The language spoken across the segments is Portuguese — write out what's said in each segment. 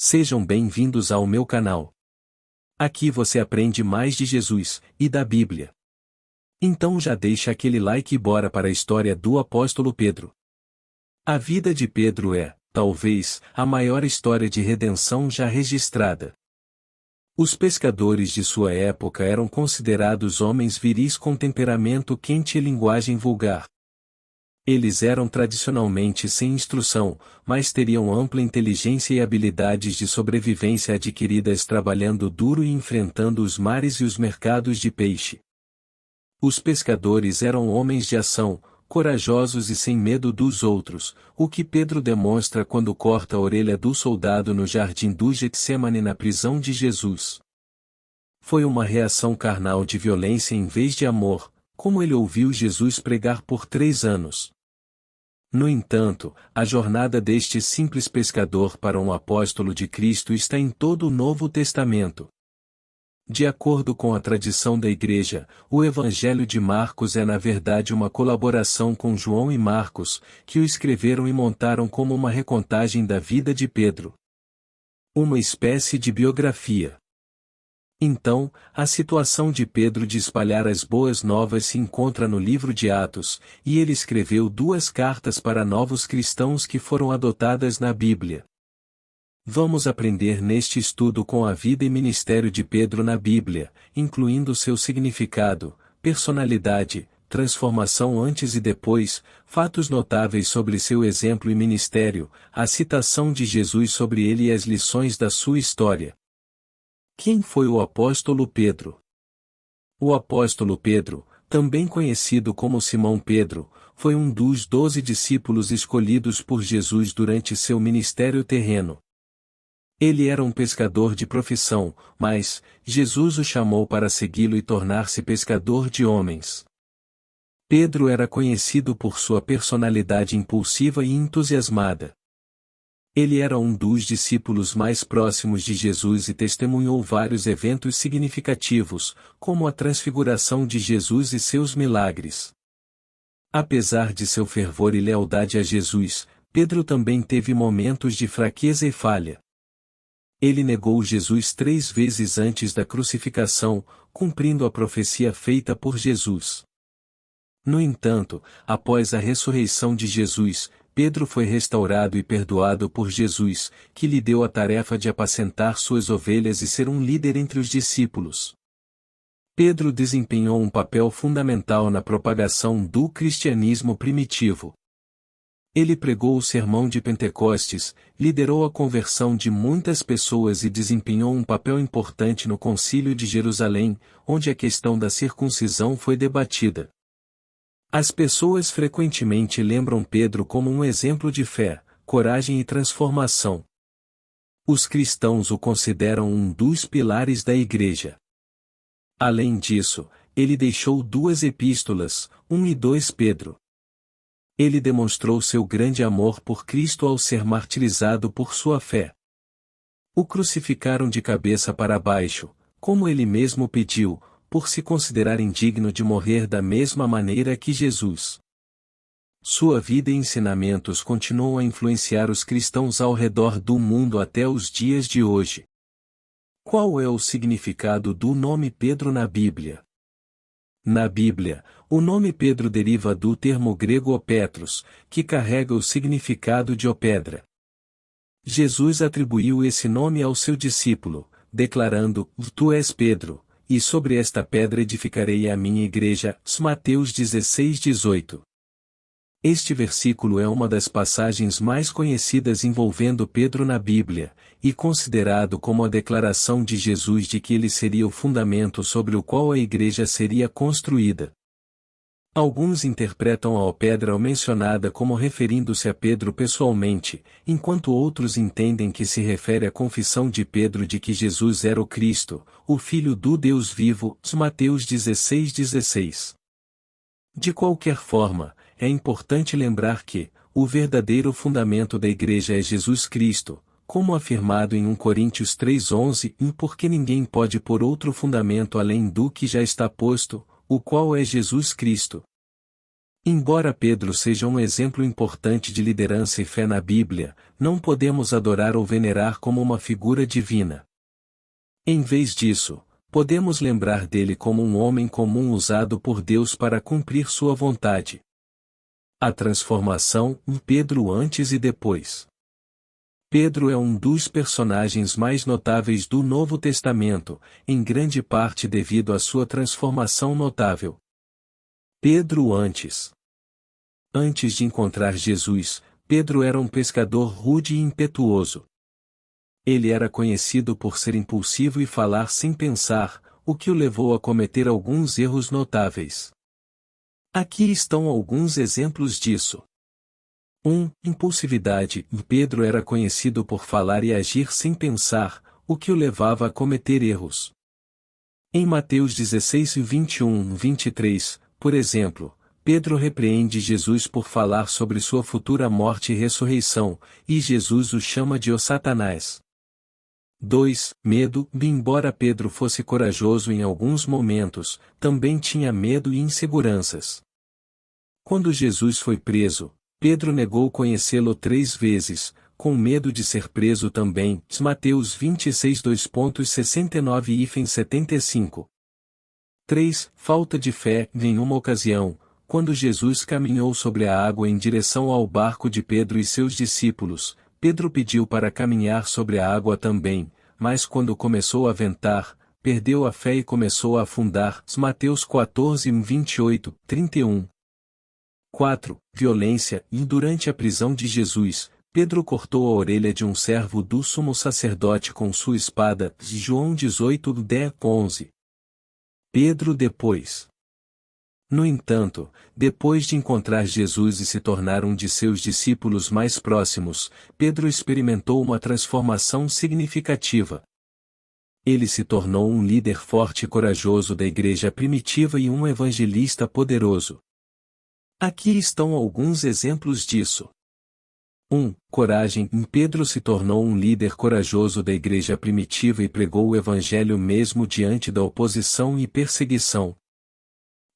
Sejam bem-vindos ao meu canal. Aqui você aprende mais de Jesus e da Bíblia. Então já deixa aquele like e bora para a história do apóstolo Pedro. A vida de Pedro é, talvez, a maior história de redenção já registrada. Os pescadores de sua época eram considerados homens viris com temperamento quente e linguagem vulgar. Eles eram tradicionalmente sem instrução, mas teriam ampla inteligência e habilidades de sobrevivência adquiridas trabalhando duro e enfrentando os mares e os mercados de peixe. Os pescadores eram homens de ação, corajosos e sem medo dos outros, o que Pedro demonstra quando corta a orelha do soldado no jardim do Getsemane na prisão de Jesus. Foi uma reação carnal de violência em vez de amor, como ele ouviu Jesus pregar por 3 anos. No entanto, a jornada deste simples pescador para um apóstolo de Cristo está em todo o Novo Testamento. De acordo com a tradição da Igreja, o Evangelho de Marcos é na verdade uma colaboração com João e Marcos, que o escreveram e montaram como uma recontagem da vida de Pedro. Uma espécie de biografia. Então, a situação de Pedro de espalhar as boas novas se encontra no livro de Atos, e ele escreveu 2 cartas para novos cristãos que foram adotadas na Bíblia. Vamos aprender neste estudo com a vida e ministério de Pedro na Bíblia, incluindo seu significado, personalidade, transformação antes e depois, fatos notáveis sobre seu exemplo e ministério, a citação de Jesus sobre ele e as lições da sua história. Quem foi o apóstolo Pedro? O apóstolo Pedro, também conhecido como Simão Pedro, foi um dos 12 discípulos escolhidos por Jesus durante seu ministério terreno. Ele era um pescador de profissão, mas Jesus o chamou para segui-lo e tornar-se pescador de homens. Pedro era conhecido por sua personalidade impulsiva e entusiasmada. Ele era um dos discípulos mais próximos de Jesus e testemunhou vários eventos significativos, como a transfiguração de Jesus e seus milagres. Apesar de seu fervor e lealdade a Jesus, Pedro também teve momentos de fraqueza e falha. Ele negou Jesus 3 vezes antes da crucificação, cumprindo a profecia feita por Jesus. No entanto, após a ressurreição de Jesus, Pedro foi restaurado e perdoado por Jesus, que lhe deu a tarefa de apacentar suas ovelhas e ser um líder entre os discípulos. Pedro desempenhou um papel fundamental na propagação do cristianismo primitivo. Ele pregou o sermão de Pentecostes, liderou a conversão de muitas pessoas e desempenhou um papel importante no Concílio de Jerusalém, onde a questão da circuncisão foi debatida. As pessoas frequentemente lembram Pedro como um exemplo de fé, coragem e transformação. Os cristãos o consideram um dos pilares da Igreja. Além disso, ele deixou 2 epístolas, 1 e 2 Pedro. Ele demonstrou seu grande amor por Cristo ao ser martirizado por sua fé. O crucificaram de cabeça para baixo, como ele mesmo pediu, por se considerar indigno de morrer da mesma maneira que Jesus. Sua vida e ensinamentos continuam a influenciar os cristãos ao redor do mundo até os dias de hoje. Qual é o significado do nome Pedro na Bíblia? Na Bíblia, o nome Pedro deriva do termo grego opetros, que carrega o significado de pedra. Jesus atribuiu esse nome ao seu discípulo, declarando: Tu és Pedro, e sobre esta pedra edificarei a minha igreja. Mateus 16:18. Este versículo é uma das passagens mais conhecidas envolvendo Pedro na Bíblia, e considerado como a declaração de Jesus de que ele seria o fundamento sobre o qual a igreja seria construída. Alguns interpretam a pedra mencionada como referindo-se a Pedro pessoalmente, enquanto outros entendem que se refere à confissão de Pedro de que Jesus era o Cristo, o Filho do Deus vivo. Mateus 16:16. De qualquer forma, é importante lembrar que o verdadeiro fundamento da igreja é Jesus Cristo, como afirmado em 1 Coríntios 3:11, porque ninguém pode pôr outro fundamento além do que já está posto, o qual é Jesus Cristo. Embora Pedro seja um exemplo importante de liderança e fé na Bíblia, não podemos adorar ou venerar como uma figura divina. Em vez disso, podemos lembrar dele como um homem comum usado por Deus para cumprir sua vontade. A transformação em Pedro antes e depois. Pedro é um dos personagens mais notáveis do Novo Testamento, em grande parte devido à sua transformação notável. Pedro antes. Antes de encontrar Jesus, Pedro era um pescador rude e impetuoso. Ele era conhecido por ser impulsivo e falar sem pensar, o que o levou a cometer alguns erros notáveis. Aqui estão alguns exemplos disso. 1. Impulsividade. Pedro era conhecido por falar e agir sem pensar, o que o levava a cometer erros. Em Mateus 16, 21, 23, por exemplo, Pedro repreende Jesus por falar sobre sua futura morte e ressurreição, e Jesus o chama de o Satanás. 2. Medo. Embora Pedro fosse corajoso em alguns momentos, também tinha medo e inseguranças. Quando Jesus foi preso, Pedro negou conhecê-lo 3 vezes, com medo de ser preso também. Mateus 26 2.69 e 75. 3. Falta de fé. Em uma ocasião, quando Jesus caminhou sobre a água em direção ao barco de Pedro e seus discípulos, Pedro pediu para caminhar sobre a água também, mas quando começou a ventar, perdeu a fé e começou a afundar. Mateus 14, 28, 31. 4. Violência. E durante a prisão de Jesus, Pedro cortou a orelha de um servo do sumo sacerdote com sua espada. João 18, 10, 11. Pedro depois. No entanto, depois de encontrar Jesus e se tornar um de seus discípulos mais próximos, Pedro experimentou uma transformação significativa. Ele se tornou um líder forte e corajoso da igreja primitiva e um evangelista poderoso. Aqui estão alguns exemplos disso. 1. Coragem. Pedro se tornou um líder corajoso da igreja primitiva e pregou o evangelho mesmo diante da oposição e perseguição.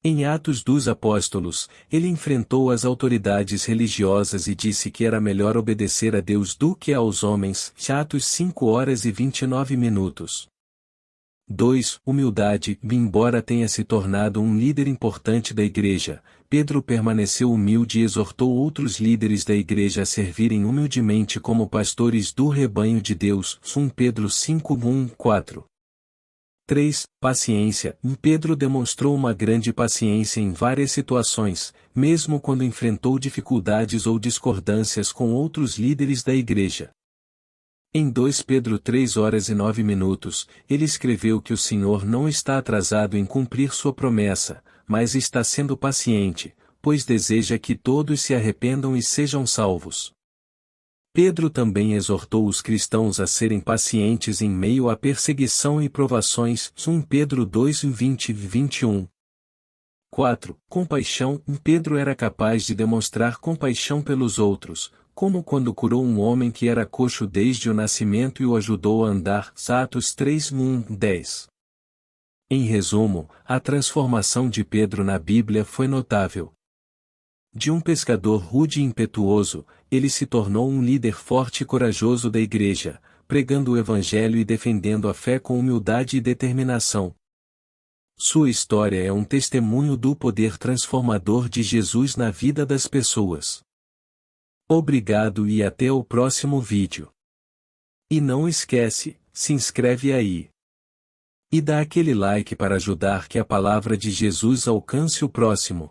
Em Atos dos Apóstolos, ele enfrentou as autoridades religiosas e disse que era melhor obedecer a Deus do que aos homens. Atos 5 horas e 29 minutos. 2. Humildade. Embora tenha se tornado um líder importante da igreja, Pedro permaneceu humilde e exortou outros líderes da igreja a servirem humildemente como pastores do rebanho de Deus. 1 Pedro 5, 1, 4. 3. Paciência. Pedro demonstrou uma grande paciência em várias situações, mesmo quando enfrentou dificuldades ou discordâncias com outros líderes da igreja. Em 2 Pedro 3 horas e 9 minutos, ele escreveu que o Senhor não está atrasado em cumprir sua promessa, mas está sendo paciente, pois deseja que todos se arrependam e sejam salvos. Pedro também exortou os cristãos a serem pacientes em meio à perseguição e provações. 1 Pedro 2, 20 e 21. 4. Compaixão. Pedro era capaz de demonstrar compaixão pelos outros, como quando curou um homem que era coxo desde o nascimento e o ajudou a andar. Atos 3, 1, 10. Em resumo, a transformação de Pedro na Bíblia foi notável. De um pescador rude e impetuoso, ele se tornou um líder forte e corajoso da igreja, pregando o evangelho e defendendo a fé com humildade e determinação. Sua história é um testemunho do poder transformador de Jesus na vida das pessoas. Obrigado e até o próximo vídeo. E não esquece, se inscreve aí. E dá aquele like para ajudar que a palavra de Jesus alcance o próximo.